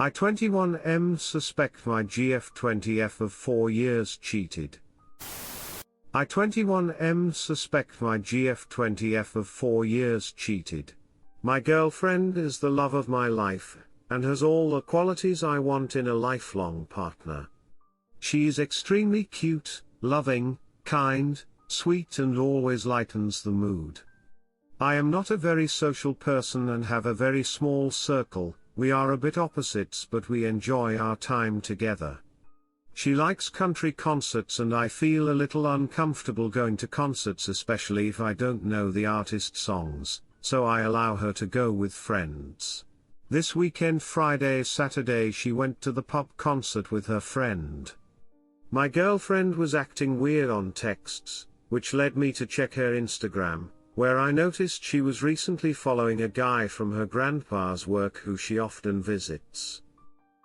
I 21M suspect my GF20F of 4 years cheated. I 21M suspect my GF20F of 4 years cheated. My girlfriend is the love of my life, and has all the qualities I want in a lifelong partner. She is extremely cute, loving, kind, sweet and always lightens the mood. I am not a very social person and have a very small circle. We are a bit opposites but we enjoy our time together. She likes country concerts and I feel a little uncomfortable going to concerts, especially if I don't know the artist's songs, so I allow her to go with friends. This weekend, Friday, Saturday, she went to the pub concert with her friend. My girlfriend was acting weird on texts, which led me to check her Instagram, where I noticed she was recently following a guy from her grandpa's work who she often visits.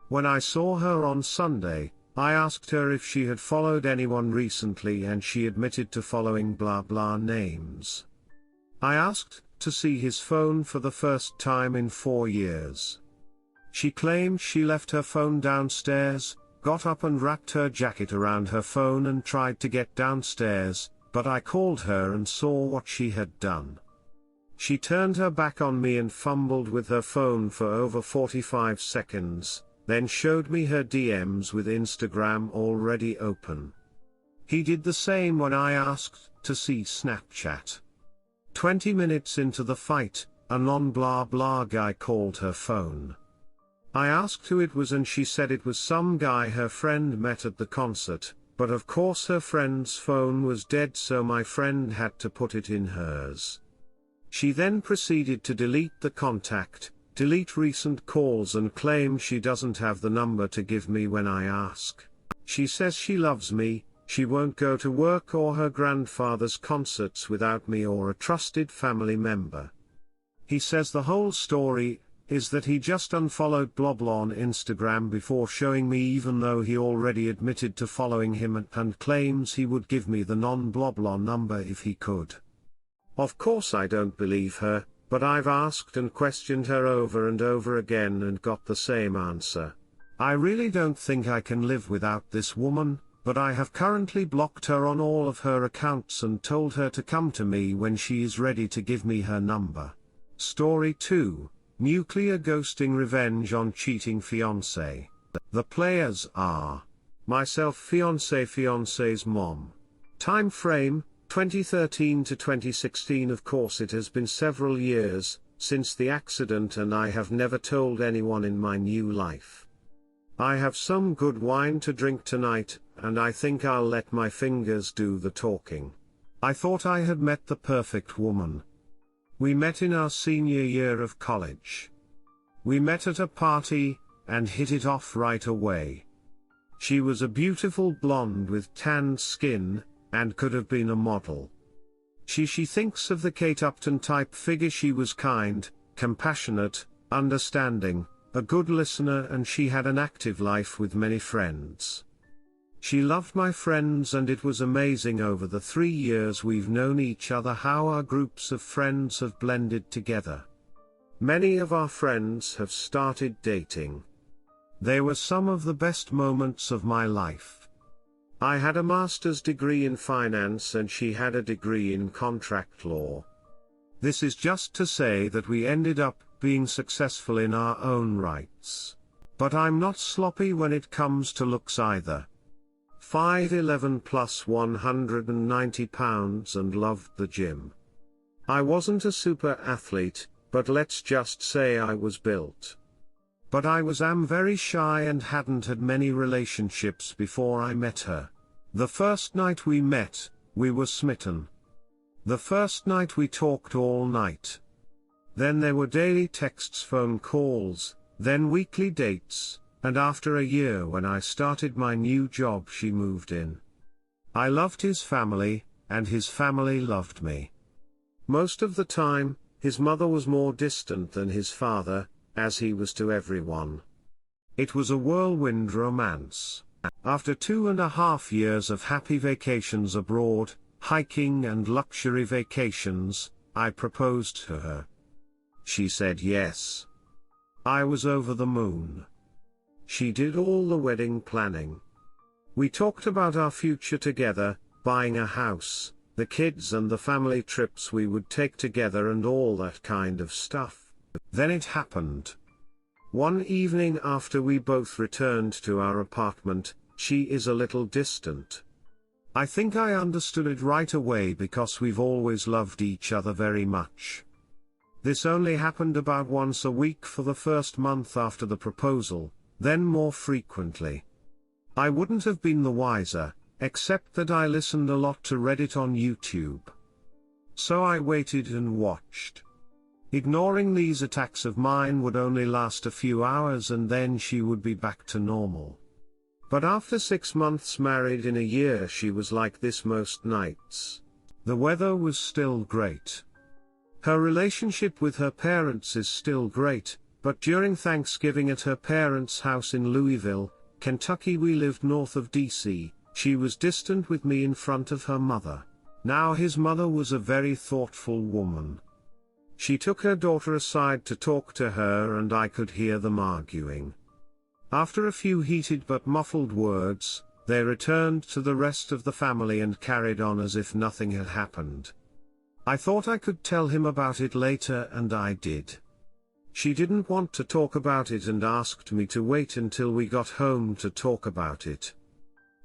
When I saw her on Sunday, I asked her if she had followed anyone recently and she admitted to following blah blah names. I asked to see his phone for the first time in 4 years. She claimed she left her phone downstairs, got up and wrapped her jacket around her phone and tried to get downstairs, but I called her and saw what she had done. She turned her back on me and fumbled with her phone for over 45 seconds, then showed me her DMs with Instagram already open. He did the same when I asked to see Snapchat. 20 minutes into the fight, a non-blah blah guy called her phone. I asked who it was and she said it was some guy her friend met at the concert. But of course her friend's phone was dead, so my friend had to put it in hers. She then proceeded to delete the contact, delete recent calls and claim she doesn't have the number to give me when I ask. She says she loves me, she won't go to work or her grandfather's concerts without me or a trusted family member. He says the whole story is that he just unfollowed blah blah on Instagram before showing me, even though he already admitted to following him, and claims he would give me the non-blah blah number if he could. Of course I don't believe her, but I've asked and questioned her over and over again and got the same answer. I really don't think I can live without this woman, but I have currently blocked her on all of her accounts and told her to come to me when she is ready to give me her number. Story 2. Nuclear ghosting revenge on cheating fiancé. The players are myself, fiance's mom. Time frame, 2013 to 2016. Of course it has been several years since the accident and I have never told anyone in my new life. I have some good wine to drink tonight, and I think I'll let my fingers do the talking. I thought I had met the perfect woman. We met in our senior year of college. We met at a party, and hit it off right away. She was a beautiful blonde with tanned skin, and could have been a model. She thinks of the Kate Upton type figure. She was kind, compassionate, understanding, a good listener, and she had an active life with many friends. She loved my friends and it was amazing over the 3 years we've known each other how our groups of friends have blended together. Many of our friends have started dating. They were some of the best moments of my life. I had a master's degree in finance and she had a degree in contract law. This is just to say that we ended up being successful in our own rights. But I'm not sloppy when it comes to looks either. 5'11" plus 190 pounds and loved the gym. I wasn't a super athlete, but let's just say I was built. But I am very shy and hadn't had many relationships before I met her. The first night we met, we were smitten. The first night we talked all night. Then there were daily texts, phone calls, then weekly dates. And after a year when I started my new job she moved in. I loved his family, and his family loved me. Most of the time, his mother was more distant than his father, as he was to everyone. It was a whirlwind romance. After 2.5 years of happy vacations abroad, hiking and luxury vacations, I proposed to her. She said yes. I was over the moon. She did all the wedding planning. We talked about our future together, buying a house, the kids and the family trips we would take together and all that kind of stuff. Then it happened. One evening after we both returned to our apartment, she is a little distant. I think I understood it right away because we've always loved each other very much. This only happened about once a week for the first month after the proposal, then more frequently. I wouldn't have been the wiser, except that I listened a lot to Reddit on YouTube. So I waited and watched. Ignoring these attacks of mine would only last a few hours and then she would be back to normal. But after 6 months married in a year she was like this most nights. The weather was still great. Her relationship with her parents is still great, but during Thanksgiving at her parents' house in Louisville, Kentucky, we lived north of DC, she was distant with me in front of her mother. Now his mother was a very thoughtful woman. She took her daughter aside to talk to her and I could hear them arguing. After a few heated but muffled words, they returned to the rest of the family and carried on as if nothing had happened. I thought I could tell him about it later and I did. She didn't want to talk about it and asked me to wait until we got home to talk about it.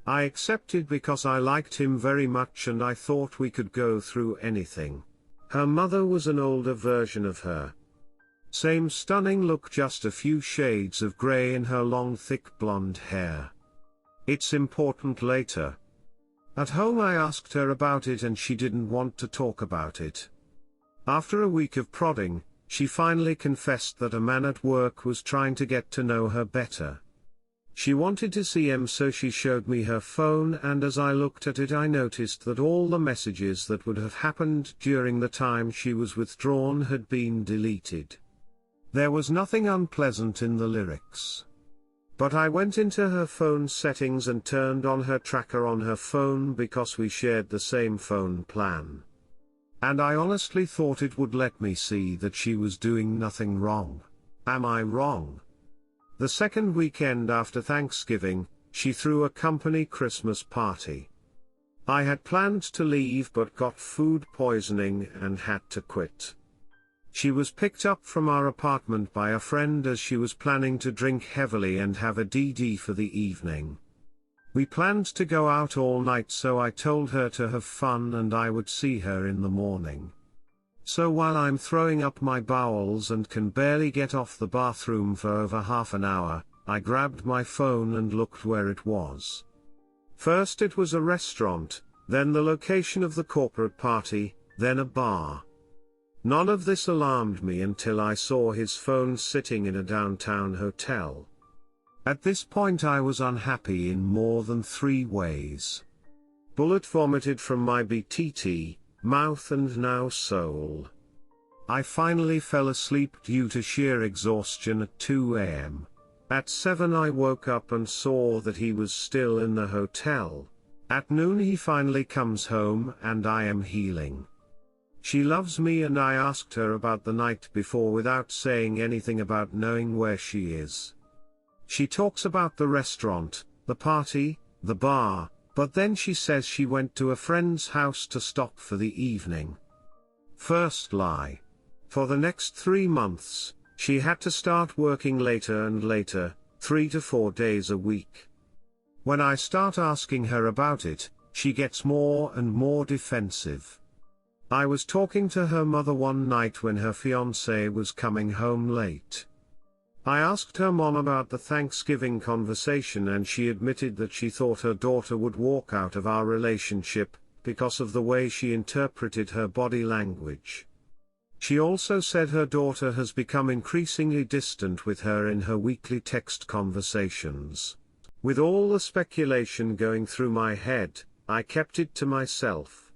I accepted because I liked him very much and I thought we could go through anything. Her mother was an older version of her. Same stunning look, just a few shades of grey in her long thick blonde hair. It's important later. At home I asked her about it and she didn't want to talk about it. After a week of prodding, she finally confessed that a man at work was trying to get to know her better. She wanted to see him, so she showed me her phone, and as I looked at it I noticed that all the messages that would have happened during the time she was withdrawn had been deleted. There was nothing unpleasant in the lyrics. But I went into her phone settings and turned on her tracker on her phone because we shared the same phone plan. And I honestly thought it would let me see that she was doing nothing wrong. Am I wrong? The second weekend after Thanksgiving, she threw a company Christmas party. I had planned to leave but got food poisoning and had to quit. She was picked up from our apartment by a friend as she was planning to drink heavily and have a DD for the evening. We planned to go out all night, so I told her to have fun and I would see her in the morning. So while I'm throwing up my bowels and can barely get off the bathroom for over half an hour, I grabbed my phone and looked where it was. First it was a restaurant, then the location of the corporate party, then a bar. None of this alarmed me until I saw his phone sitting in a downtown hotel. At this point I was unhappy in more than 3 ways. Bullet vomited from my BTT, mouth and now soul. I finally fell asleep due to sheer exhaustion at 2 a.m. At 7 I woke up and saw that he was still in the hotel. At noon he finally comes home and I am healing. She loves me and I asked her about the night before without saying anything about knowing where she is. She talks about the restaurant, the party, the bar, but then she says she went to a friend's house to stop for the evening. First lie. For the next 3 months, she had to start working later and later, 3 to 4 days a week. When I start asking her about it, she gets more and more defensive. I was talking to her mother one night when her fiance was coming home late. I asked her mom about the Thanksgiving conversation and she admitted that she thought her daughter would walk out of our relationship, because of the way she interpreted her body language. She also said her daughter has become increasingly distant with her in her weekly text conversations. With all the speculation going through my head, I kept it to myself.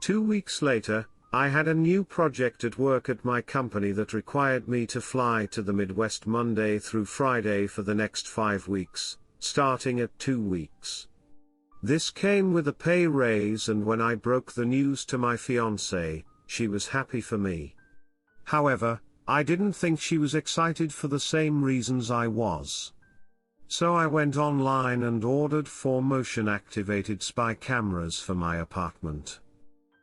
2 weeks later, I had a new project at work at my company that required me to fly to the Midwest Monday through Friday for the next 5 weeks, starting at 2 weeks. This came with a pay raise, and when I broke the news to my fiancée, she was happy for me. However, I didn't think she was excited for the same reasons I was. So I went online and ordered 4 motion-activated spy cameras for my apartment.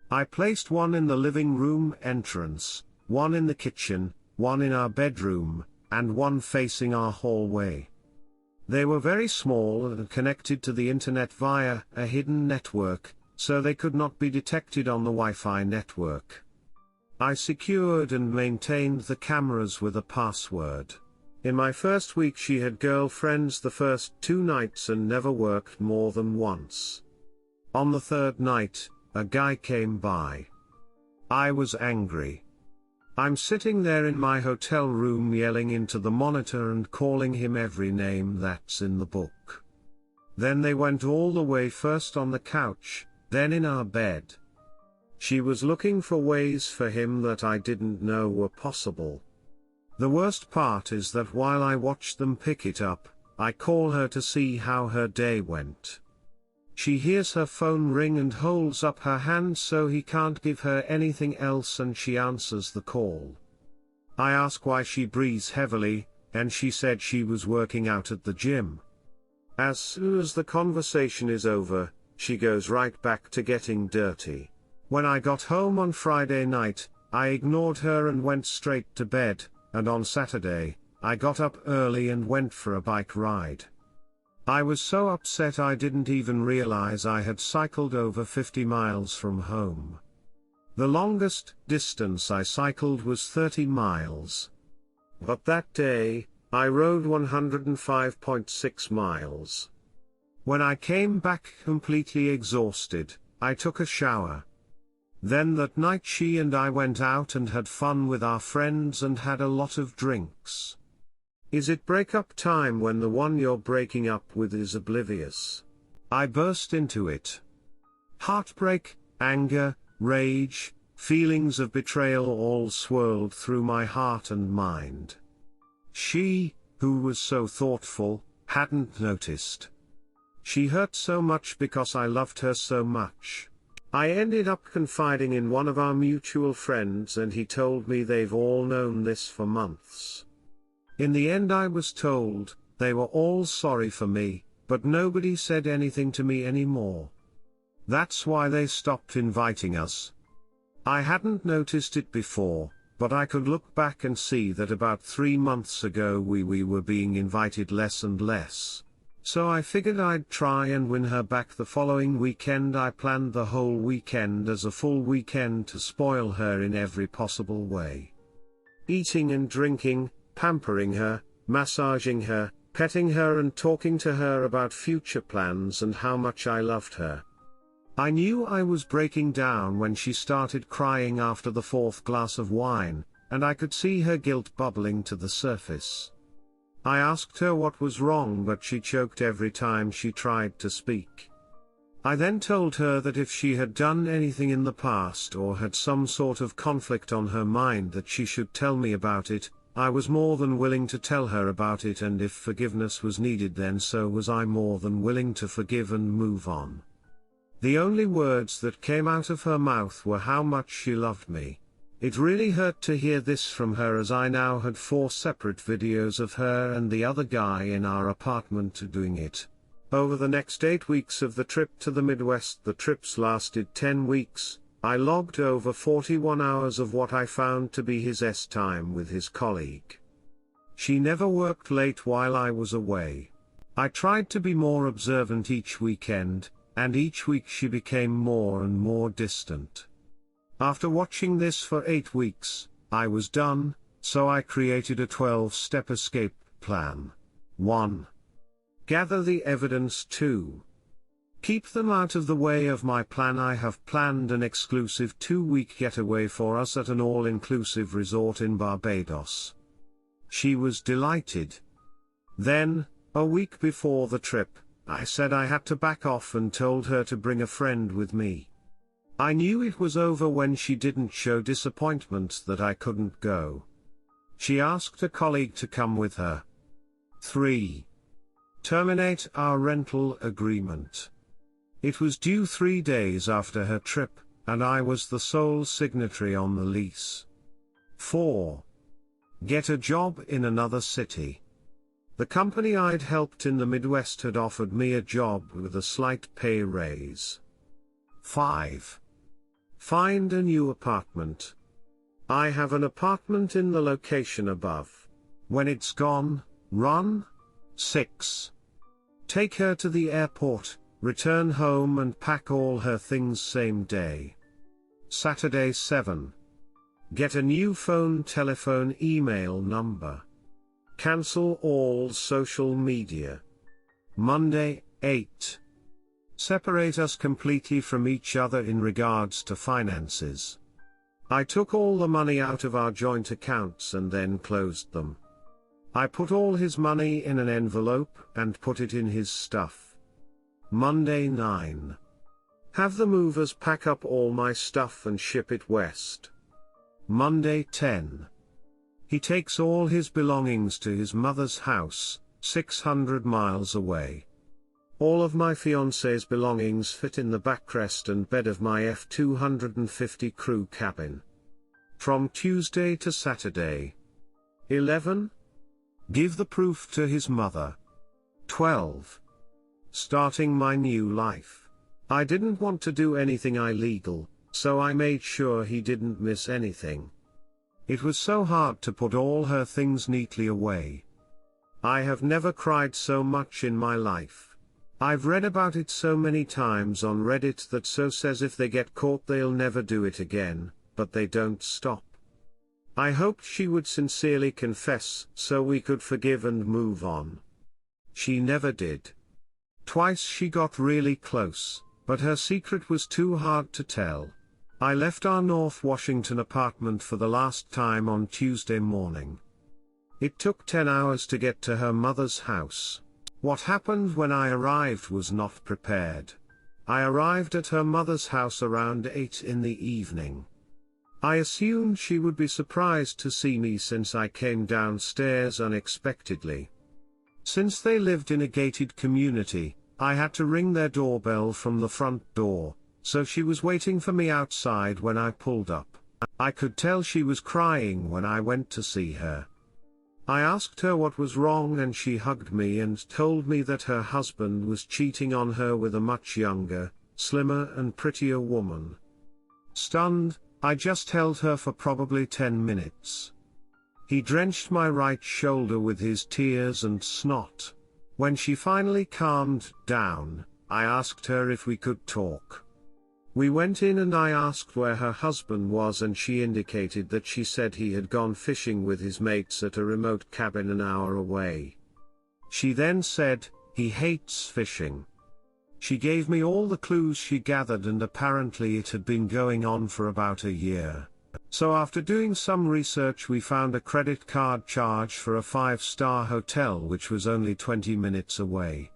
I placed one in the living room entrance, one in the kitchen, one in our bedroom, and one facing our hallway. They were very small and connected to the internet via a hidden network, so they could not be detected on the Wi-Fi network. I secured and maintained the cameras with a password. In my first week she had girlfriends the first 2 nights and never worked more than once. On the 3rd night, a guy came by. I was angry. I'm sitting there in my hotel room yelling into the monitor and calling him every name that's in the book. Then they went all the way first on the couch, then in our bed. She was looking for ways for him that I didn't know were possible. The worst part is that while I watch them pick it up, I call her to see how her day went. She hears her phone ring and holds up her hand so he can't give her anything else, and she answers the call. I ask why she breathes heavily, and she said she was working out at the gym. As soon as the conversation is over, she goes right back to getting dirty. When I got home on Friday night, I ignored her and went straight to bed, and on Saturday, I got up early and went for a bike ride. I was so upset I didn't even realize I had cycled over 50 miles from home. The longest distance I cycled was 30 miles. But that day, I rode 105.6 miles. When I came back completely exhausted, I took a shower. Then that night she and I went out and had fun with our friends and had a lot of drinks. Is it breakup time when the one you're breaking up with is oblivious? I burst into it. Heartbreak, anger, rage, feelings of betrayal all swirled through my heart and mind. She, who was so thoughtful, hadn't noticed. She hurt so much because I loved her so much. I ended up confiding in one of our mutual friends and he told me they've all known this for months. In the end I was told, they were all sorry for me, but nobody said anything to me anymore. That's why they stopped inviting us. I hadn't noticed it before, but I could look back and see that about 3 months ago we were being invited less and less. So I figured I'd try and win her back the following weekend. I planned the whole weekend as a full weekend to spoil her in every possible way. Eating and drinking, pampering her, massaging her, petting her and talking to her about future plans and how much I loved her. I knew I was breaking down when she started crying after the 4th glass of wine, and I could see her guilt bubbling to the surface. I asked her what was wrong, but she choked every time she tried to speak. I then told her that if she had done anything in the past or had some sort of conflict on her mind that she should tell me about it. I was more than willing to tell her about it, and if forgiveness was needed then so was I more than willing to forgive and move on. The only words that came out of her mouth were how much she loved me. It really hurt to hear this from her, as I now had 4 separate videos of her and the other guy in our apartment doing it. Over the next 8 weeks of the trip to the Midwest, the trips lasted 10 weeks, I logged over 41 hours of what I found to be his time with his colleague. She never worked late while I was away. I tried to be more observant each weekend, and each week she became more and more distant. After watching this for 8 weeks, I was done, so I created a 12-step escape plan. 1. Gather the evidence. 2. Keep them out of the way of my plan. I have planned an exclusive 2-week getaway for us at an all-inclusive resort in Barbados. She was delighted. Then, a week before the trip, I said I had to back off and told her to bring a friend with me. I knew it was over when she didn't show disappointment that I couldn't go. She asked a colleague to come with her. 3. Terminate our rental agreement. It was due 3 days after her trip, and I was the sole signatory on the lease. 4. Get a job in another city. The company I'd helped in the Midwest had offered me a job with a slight pay raise. 5. Find a new apartment. I have an apartment in the location above. When it's gone, run. 6. Take her to the airport, return home and pack all her things same day. Saturday 7. Get a new phone, telephone, email number. Cancel all social media. Monday 8. Separate us completely from each other in regards to finances. I took all the money out of our joint accounts and then closed them. I put all his money in an envelope and put it in his stuff. Monday 9. Have the movers pack up all my stuff and ship it west. Monday 10. He takes all his belongings to his mother's house, 600 miles away. All of my fiance's belongings fit in the backrest and bed of my F-250 crew cabin. From Tuesday to Saturday. 11. Give the proof to his mother. 12. Starting my new life. I didn't want to do anything illegal, so I made sure he didn't miss anything. It was so hard to put all her things neatly away. I have never cried so much in my life. I've read about it so many times on Reddit that so says if they get caught they'll never do it again, but they don't stop. I hoped she would sincerely confess so we could forgive and move on. She never did. Twice she got really close, but her secret was too hard to tell. I left our North Washington apartment for the last time on Tuesday morning. It took 10 hours to get to her mother's house. What happened when I arrived was not prepared. I arrived at her mother's house around 8 in the evening. I assumed she would be surprised to see me since I came downstairs unexpectedly. Since they lived in a gated community, I had to ring their doorbell from the front door, so she was waiting for me outside when I pulled up. I could tell she was crying when I went to see her. I asked her what was wrong and she hugged me and told me that her husband was cheating on her with a much younger, slimmer and prettier woman. Stunned, I just held her for probably 10 minutes. He drenched my right shoulder with his tears and snot. When she finally calmed down, I asked her if we could talk. We went in and I asked where her husband was and she indicated that she said he had gone fishing with his mates at a remote cabin an hour away. She then said, he hates fishing. She gave me all the clues she gathered and apparently it had been going on for about a year. So after doing some research we found a credit card charge for a 5-star hotel which was only 20 minutes away.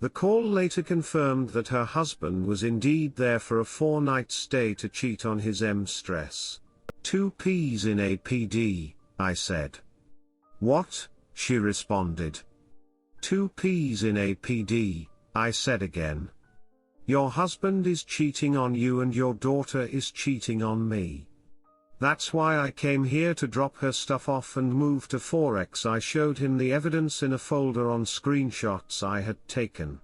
The call later confirmed that her husband was indeed there for a 4-night stay to cheat on his stress. 2 P's in APD, I said. What? She responded. 2 P's in APD, I said again. Your husband is cheating on you and your daughter is cheating on me. That's why I came here to drop her stuff off and move to Forex. I showed him the evidence in a folder on screenshots I had taken.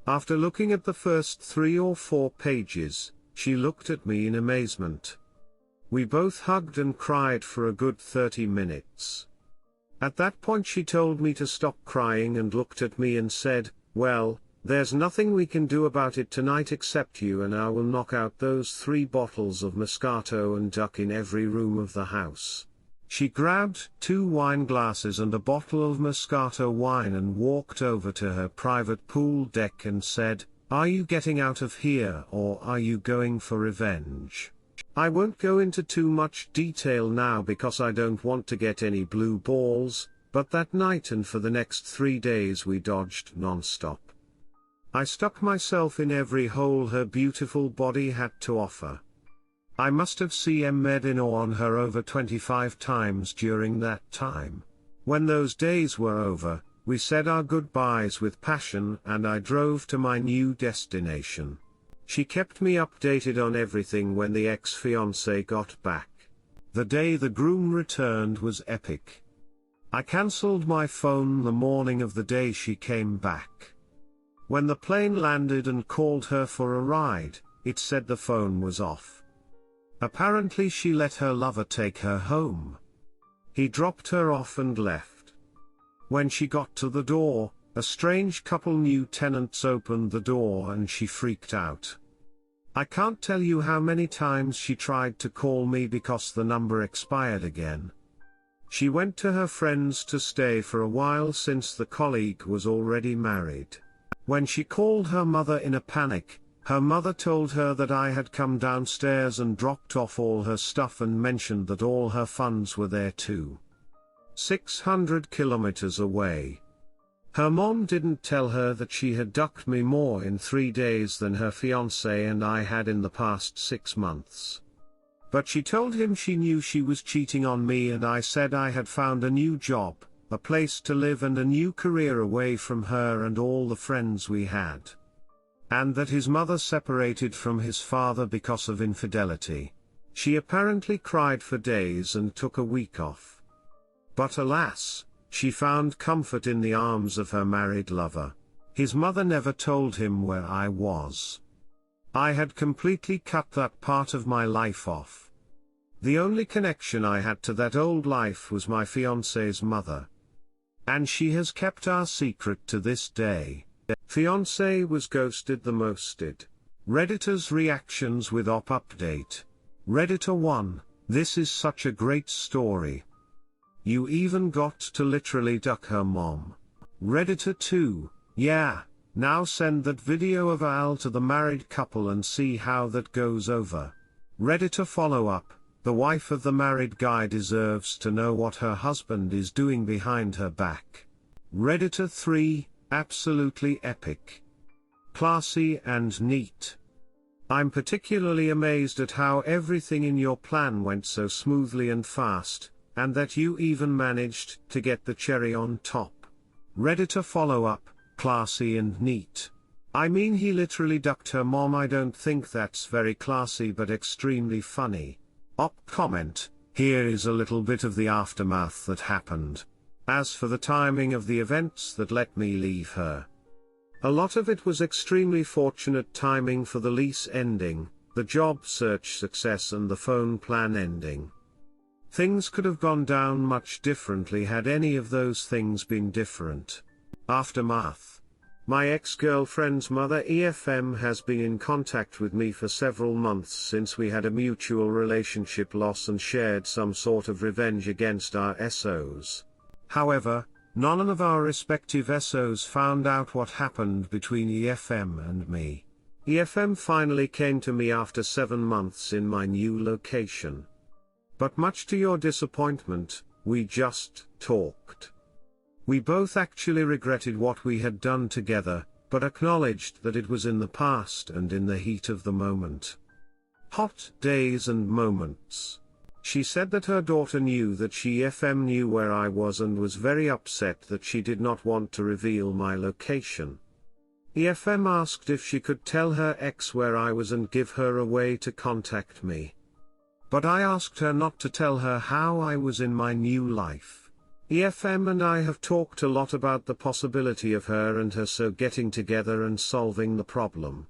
After looking at the first 3 or 4 pages, she looked at me in amazement. We both hugged and cried for a good 30 minutes. At that point she told me to stop crying and looked at me and said, well, there's nothing we can do about it tonight except you and I will knock out those 3 bottles of Moscato and duck in every room of the house. She grabbed 2 wine glasses and a bottle of Moscato wine and walked over to her private pool deck and said, are you getting out of here or are you going for revenge? I won't go into too much detail now because I don't want to get any blue balls, but that night and for the next 3 days we dodged non-stop. I stuck myself in every hole her beautiful body had to offer. I must have CM'd in or on her over 25 times during that time. When those days were over, we said our goodbyes with passion and I drove to my new destination. She kept me updated on everything when the ex-fiancé got back. The day the groom returned was epic. I cancelled my phone the morning of the day she came back. When the plane landed and called her for a ride, it said the phone was off. Apparently she let her lover take her home. He dropped her off and left. When she got to the door, a strange couple new tenants opened the door and she freaked out. I can't tell you how many times she tried to call me because the number expired again. She went to her friends to stay for a while since the colleague was already married. When she called her mother in a panic, her mother told her that I had come downstairs and dropped off all her stuff and mentioned that all her funds were there too. 600 kilometers away. Her mom didn't tell her that she had ducked me more in 3 days than her fiance and I had in the past 6 months. But she told him she knew she was cheating on me and I said I had found a new job, a place to live and a new career away from her and all the friends we had. And that his mother separated from his father because of infidelity. She apparently cried for days and took a week off. But alas, she found comfort in the arms of her married lover. His mother never told him where I was. I had completely cut that part of my life off. The only connection I had to that old life was my fiance's mother. And she has kept our secret to this day. Fiance was ghosted the mosted. Redditor's reactions with op update. Redditor 1, this is such a great story. You even got to literally duck her mom. Redditor 2, yeah, now send that video of Al to the married couple and see how that goes over. Redditor follow-up, the wife of the married guy deserves to know what her husband is doing behind her back. Redditor 3, absolutely epic. Classy and neat. I'm particularly amazed at how everything in your plan went so smoothly and fast, and that you even managed to get the cherry on top. Redditor follow-up, classy and neat. I mean he literally ducked her mom. I don't think that's very classy but extremely funny. Op comment, here is a little bit of the aftermath that happened. As for the timing of the events that let me leave her, a lot of it was extremely fortunate timing for the lease ending, the job search success and the phone plan ending. Things could have gone down much differently had any of those things been different. Aftermath. My ex-girlfriend's mother EFM has been in contact with me for several months since we had a mutual relationship loss and shared some sort of revenge against our SOs. However, none of our respective SOs found out what happened between EFM and me. EFM finally came to me after 7 months in my new location. But much to your disappointment, we just talked. We both actually regretted what we had done together, but acknowledged that it was in the past and in the heat of the moment. Hot days and moments. She said that her daughter knew that she FM knew where I was and was very upset that she did not want to reveal my location. EFM asked if she could tell her ex where I was and give her a way to contact me. But I asked her not to tell her how I was in my new life. EFM and I have talked a lot about the possibility of her and her so getting together and solving the problem.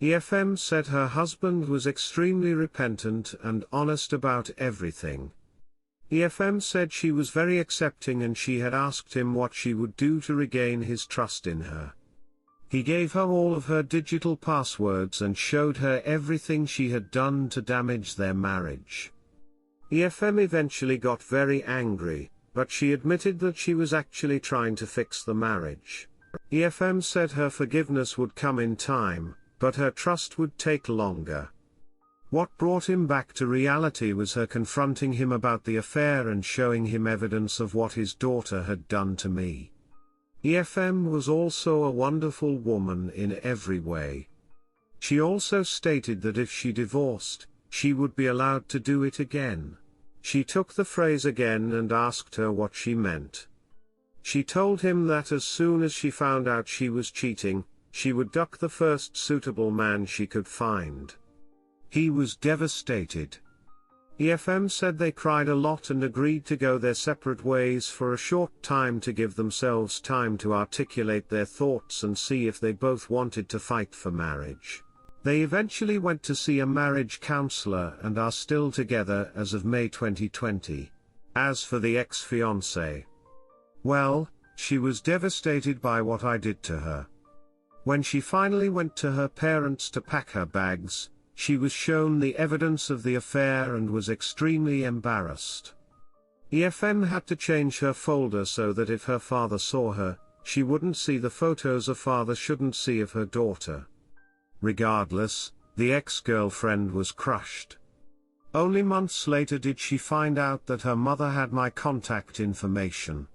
EFM said her husband was extremely repentant and honest about everything. EFM said she was very accepting and she had asked him what she would do to regain his trust in her. He gave her all of her digital passwords and showed her everything she had done to damage their marriage. EFM eventually got very angry, but she admitted that she was actually trying to fix the marriage. EFM said her forgiveness would come in time, but her trust would take longer. What brought him back to reality was her confronting him about the affair and showing him evidence of what his daughter had done to me. EFM was also a wonderful woman in every way. She also stated that if she divorced, she would be allowed to do it again. She took the phrase again and asked her what she meant. She told him that as soon as she found out she was cheating, she would duck the first suitable man she could find. He was devastated. EFM said they cried a lot and agreed to go their separate ways for a short time to give themselves time to articulate their thoughts and see if they both wanted to fight for marriage. They eventually went to see a marriage counselor and are still together as of May 2020. As for the ex-fiancé, well, she was devastated by what I did to her. When she finally went to her parents to pack her bags, she was shown the evidence of the affair and was extremely embarrassed. EFM had to change her folder so that if her father saw her, she wouldn't see the photos a father shouldn't see of her daughter. Regardless, the ex-girlfriend was crushed. Only months later did she find out that her mother had my contact information.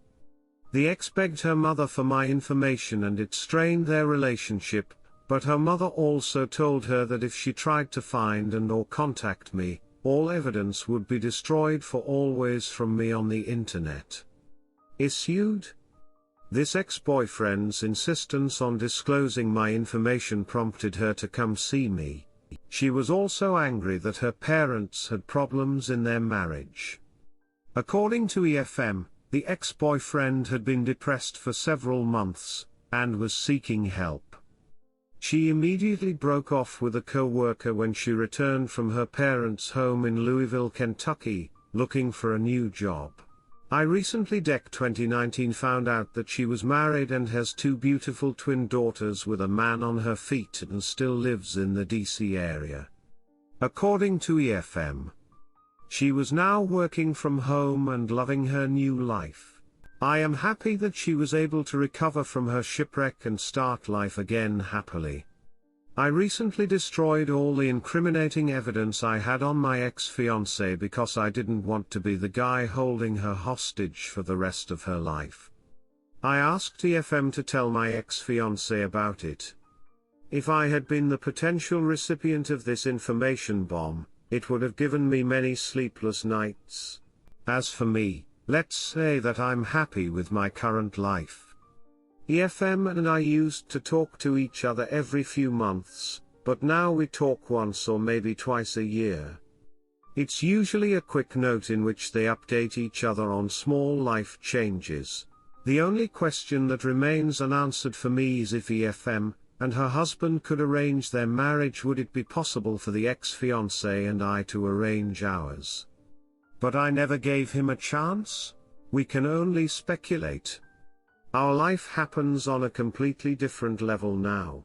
The ex begged her mother for my information and it strained their relationship, but her mother also told her that if she tried to find and/or contact me, all evidence would be destroyed for always from me on the internet. Issued? This ex-boyfriend's insistence on disclosing my information prompted her to come see me. She was also angry that her parents had problems in their marriage. According to EFM, the ex-boyfriend had been depressed for several months, and was seeking help. She immediately broke off with a coworker when she returned from her parents' home in Louisville, Kentucky, looking for a new job. I recently 2019 found out that she was married and has two beautiful twin daughters with a man on her feet and still lives in the DC area. According to EFM, she was now working from home and loving her new life. I am happy that she was able to recover from her shipwreck and start life again happily. I recently destroyed all the incriminating evidence I had on my ex-fiancé because I didn't want to be the guy holding her hostage for the rest of her life. I asked EFM to tell my ex-fiancé about it. If I had been the potential recipient of this information bomb, it would have given me many sleepless nights. As for me, let's say that I'm happy with my current life. EFM and I used to talk to each other every few months, but now we talk once or maybe twice a year. It's usually a quick note in which they update each other on small life changes. The only question that remains unanswered for me is if EFM and her husband could arrange their marriage, would it be possible for the ex-fiancé and I to arrange ours? But I never gave him a chance. We can only speculate. Our life happens on a completely different level now.